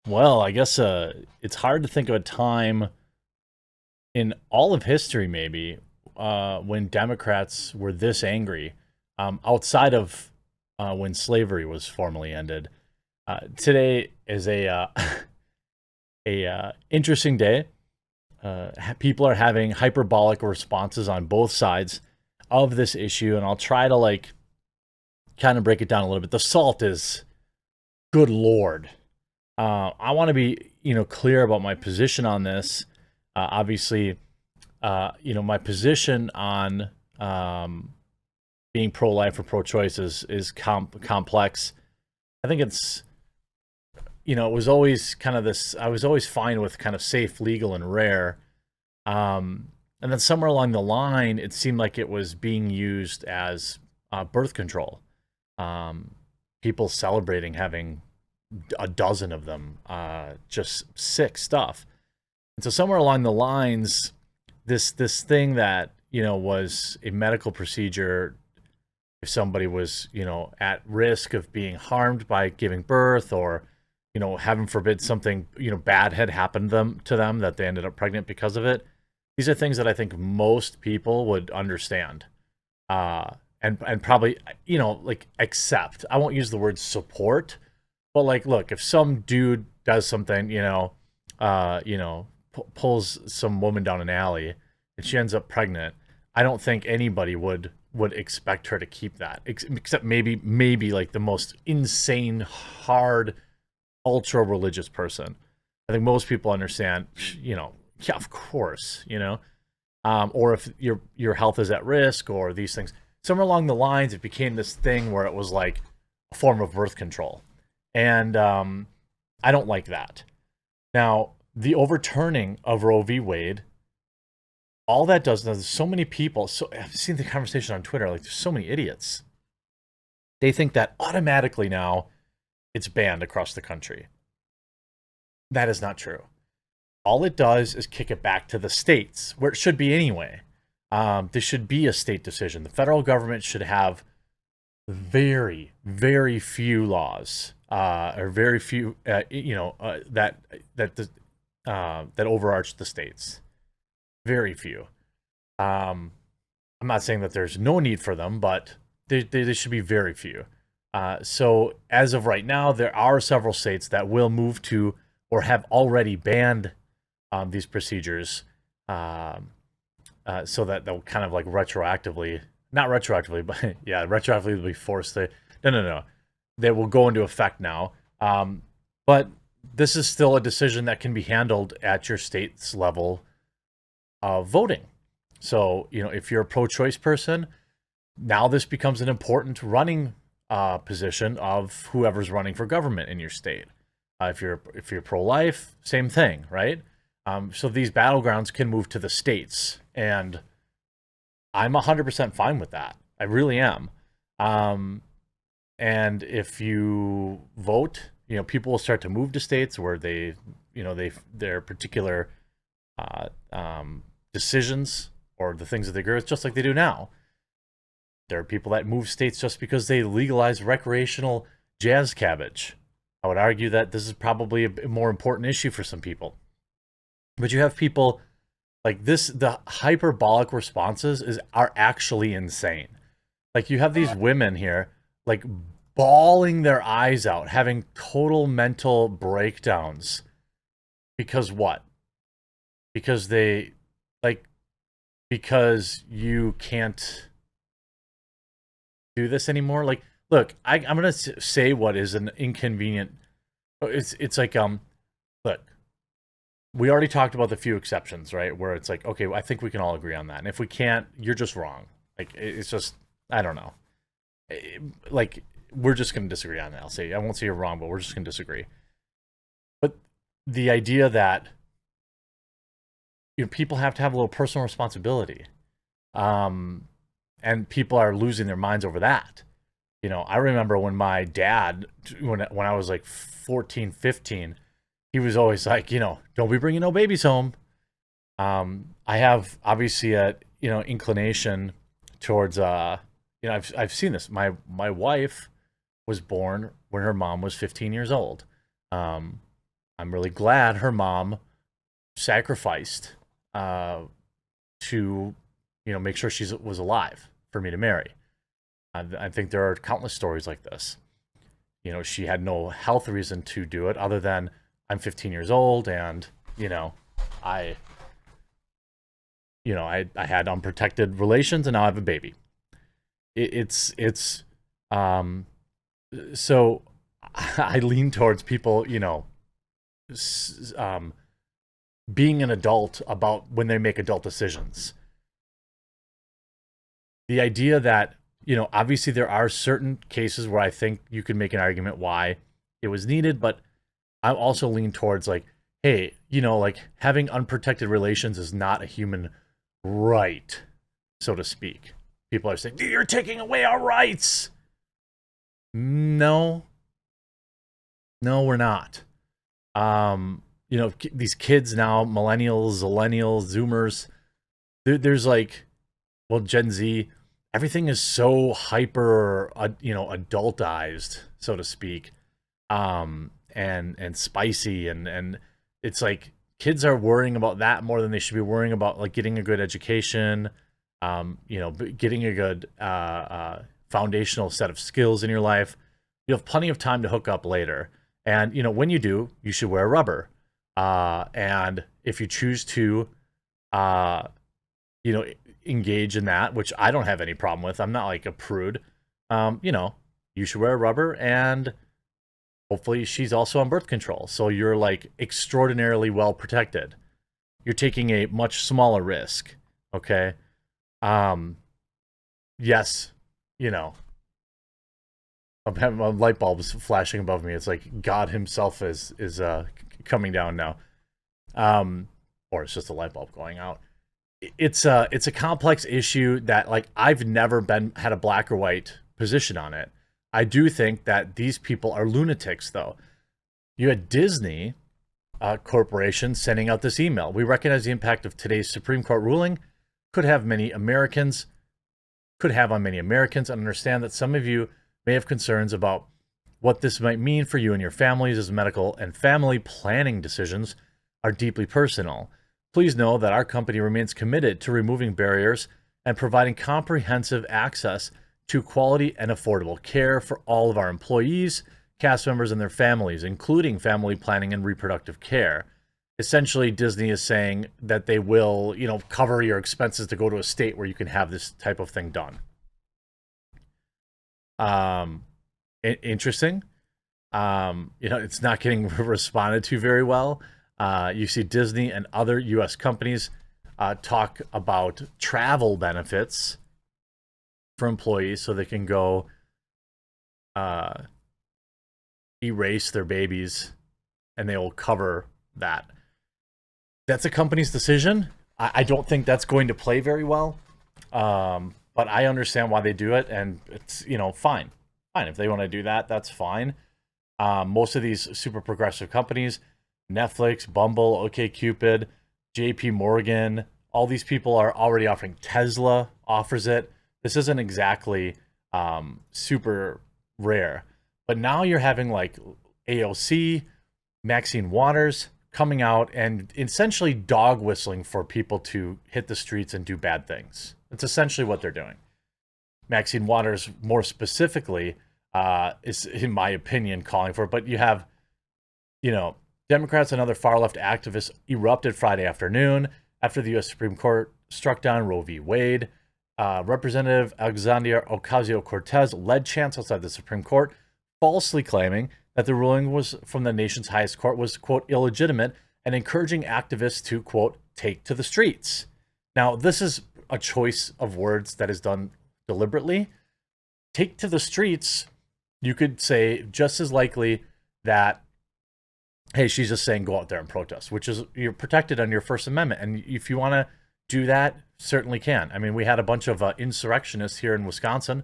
Well, I guess it's hard to think of a time in all of history, maybe, when Democrats were this angry, outside of when slavery was formally ended. Today is a a interesting day. People are having hyperbolic responses on both sides of this issue, and I'll try to like kind of break it down a little bit. The salt is, good lord. I want to be, clear about my position on this. Obviously, my position on being pro-life or pro-choice is complex. I think it's, it was always kind of this. I was always fine with kind of safe, legal, and rare. And then somewhere along the line, it seemed like it was being used as birth control. Um, People celebrating having a dozen of them, just sick stuff. And so somewhere along the lines, this thing that was a medical procedure, if somebody was at risk of being harmed by giving birth, or heaven forbid something bad had happened to them that they ended up pregnant because of it. These are things that I think most people would understand, and probably like accept. I won't use the word support, but like, look, if some dude does something, pulls some woman down an alley and she ends up pregnant, I don't think anybody would expect her to keep that, except maybe like the most insane, hard, ultra religious person. I think most people understand, yeah, of course, or if your health is at risk or these things. Somewhere along the lines, it became this thing where it was like a form of birth control. And I don't like that. Now, the overturning of Roe v. Wade, all that does, there's so many people, so I've seen the conversation on Twitter, like there's so many idiots. They think that automatically now it's banned across the country. That is not true. All it does is kick it back to the states, where it should be anyway. This should be a state decision. The federal government should have very, very few laws, or very few, that overarch the states. Very few. I'm not saying that there's no need for them, but they should be very few. So as of right now, there are several states that will move to or have already banned these procedures, so that they'll kind of like retroactively, not retroactively, but yeah, retroactively be forced to. No. They will go into effect now. But this is still a decision that can be handled at your state's level of voting. So, if you're a pro-choice person, now this becomes an important running position of whoever's running for government in your state. If you're pro-life, same thing, right? So these battlegrounds can move to the states, and I'm 100% fine with that. I really am. And if you vote, people will start to move to states where their particular uh, decisions or the things that they agree with, just like they do now. There are people that move states just because they legalize recreational jazz cabbage. I would argue that this is probably a more important issue for some people. But you have people like this, the hyperbolic responses are actually insane. Like you have these women here, like bawling their eyes out, having total mental breakdowns. Because what? Because they like because you can't do this anymore. Like, look, I'm gonna say what is an inconvenient. It's like look, we already talked about the few exceptions, right? Where it's like, okay, well, I think we can all agree on that, and if we can't, you're just wrong. Like, it's just, I don't know. Like, we're just gonna disagree on that. I won't say you're wrong, but we're just gonna disagree. But the idea that people have to have a little personal responsibility, um, and people are losing their minds over that. I remember when my dad, when I was like 14, 15, he was always like, don't be bringing no babies home. I have obviously a inclination towards I've seen this. My wife was born when her mom was 15 years old. Um, I'm really glad her mom sacrificed to, make sure she was alive for me to marry. I think there are countless stories like this. She had no health reason to do it other than I'm 15 years old and, I, I had unprotected relations and now I have a baby. So I lean towards people, being an adult about when they make adult decisions. The idea that, obviously there are certain cases where I think you can make an argument why it was needed, but I also lean towards like, hey, like having unprotected relations is not a human right, so to speak. People are saying, you're taking away our rights. No, we're not. These kids now, millennials, zillennials, zoomers, there's like, well, Gen Z, everything is so hyper, adultized, so to speak, and spicy, and it's like kids are worrying about that more than they should be worrying about like getting a good education, getting a good foundational set of skills in your life. You have plenty of time to hook up later, and when you do, you should wear rubber. And if you choose to, engage in that, which I don't have any problem with. I'm not like a prude. You should wear a rubber, and hopefully she's also on birth control. So you're like extraordinarily well protected. You're taking a much smaller risk. Okay. Yes, I'm having my light bulbs flashing above me. It's like God himself is coming down now. Or it's just a light bulb going out. It's a complex issue that like I've never had a black or white position on it. I do think that these people are lunatics, though. You had Disney Corporation sending out this email. We recognize the impact of today's Supreme Court ruling could have on many Americans, and understand that some of you may have concerns about what this might mean for you and your families, as medical and family planning decisions are deeply personal. Please know that our company remains committed to removing barriers and providing comprehensive access to quality and affordable care for all of our employees, cast members, and their families, including family planning and reproductive care. Essentially, Disney is saying that they will, cover your expenses to go to a state where you can have this type of thing done. Interesting. It's not getting responded to very well. You see Disney and other U.S. companies talk about travel benefits for employees so they can go erase their babies and they will cover that. That's a company's decision. I don't think that's going to play very well. But I understand why they do it, and it's, fine. Fine. If they want to do that, that's fine. Most of these super progressive companies, Netflix, Bumble, OkCupid, JP Morgan, all these people are already offering. Tesla offers it. This isn't exactly super rare. But now you're having like AOC, Maxine Waters coming out and essentially dog whistling for people to hit the streets and do bad things. That's essentially what they're doing. Maxine Waters, more specifically, is, in my opinion, calling for it. But you have, Democrats and other far-left activists erupted Friday afternoon after the U.S. Supreme Court struck down Roe v. Wade. Representative Alexandria Ocasio-Cortez led chants outside the Supreme Court, falsely claiming that the ruling was from the nation's highest court was, quote, illegitimate, and encouraging activists to, quote, take to the streets. Now, this is a choice of words that is done deliberately. Take to the streets, you could say just as likely that, hey, she's just saying go out there and protest, which is, you're protected under your First Amendment. And if you want to do that, certainly can. I mean, we had a bunch of insurrectionists here in Wisconsin,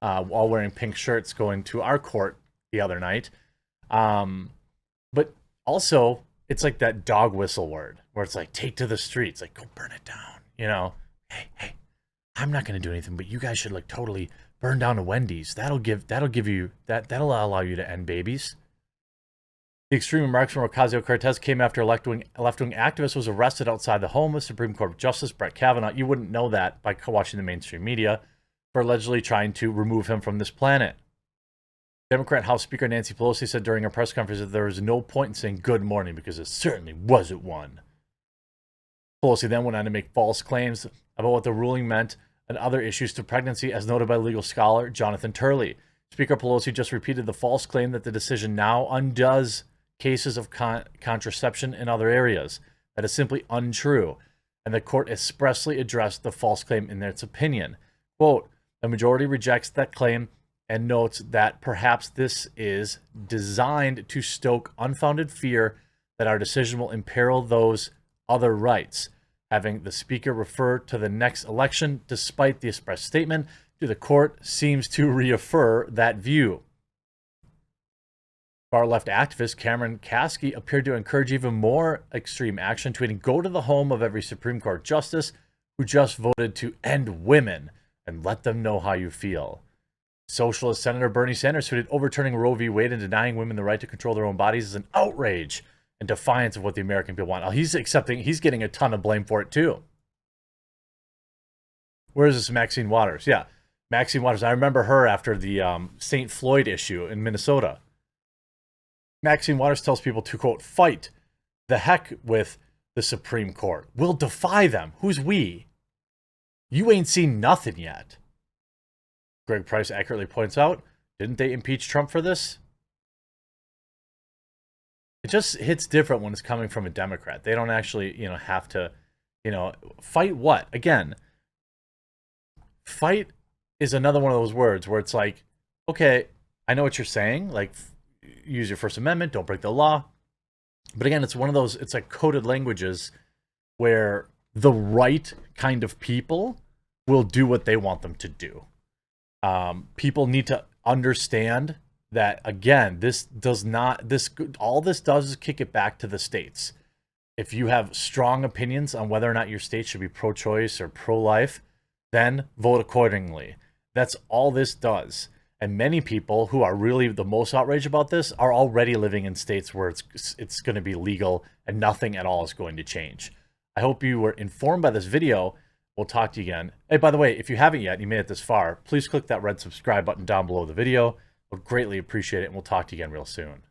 all wearing pink shirts, going to our court the other night. But also, it's like that dog whistle word where it's like, take to the streets, like go burn it down, hey, I'm not going to do anything, but you guys should like totally burn down a Wendy's. That'll allow you to end babies. The extreme remarks from Ocasio-Cortez came after a left-wing activist was arrested outside the home of Supreme Court Justice Brett Kavanaugh. You wouldn't know that by watching the mainstream media, for allegedly trying to remove him from this planet. Democrat House Speaker Nancy Pelosi said during a press conference that there was no point in saying good morning because it certainly wasn't one. Pelosi then went on to make false claims about what the ruling meant and other issues to pregnancy, as noted by legal scholar Jonathan Turley. Speaker Pelosi just repeated the false claim that the decision now undoes cases of contraception in other areas. That is simply untrue, and the court expressly addressed the false claim in its opinion. Quote, the majority rejects that claim and notes that perhaps this is designed to stoke unfounded fear that our decision will imperil those other rights, having the speaker refer to the next election despite the express statement to the court seems to reaffirm that view. Far-left activist Cameron Kasky appeared to encourage even more extreme action, tweeting, go to the home of every Supreme Court justice who just voted to end women and let them know how you feel. Socialist Senator Bernie Sanders tweeted, overturning Roe v. Wade and denying women the right to control their own bodies is an outrage and defiance of what the American people want. He's getting a ton of blame for it too. Where is this Maxine Waters? Yeah, Maxine Waters. I remember her after the St. Floyd issue in Minnesota. Maxine Waters tells people to, quote, fight the heck with the Supreme Court. We'll defy them. Who's we? You ain't seen nothing yet. Greg Price accurately points out, didn't they impeach Trump for this? It just hits different when it's coming from a Democrat. They don't actually, have to, fight what? Again, fight is another one of those words where it's like, okay, I know what you're saying, like, use your First Amendment, don't break the law. But again, it's one of those, it's like coded languages where the right kind of people will do what they want them to do. People need to understand that, again, all this does is kick it back to the states. If you have strong opinions on whether or not your state should be pro-choice or pro-life, then vote accordingly. That's all this does. And many people who are really the most outraged about this are already living in states where it's going to be legal and nothing at all is going to change. I hope you were informed by this video. We'll talk to you again. Hey, by the way, if you haven't yet, you made it this far, please click that red subscribe button down below the video. We'll greatly appreciate it, and we'll talk to you again real soon.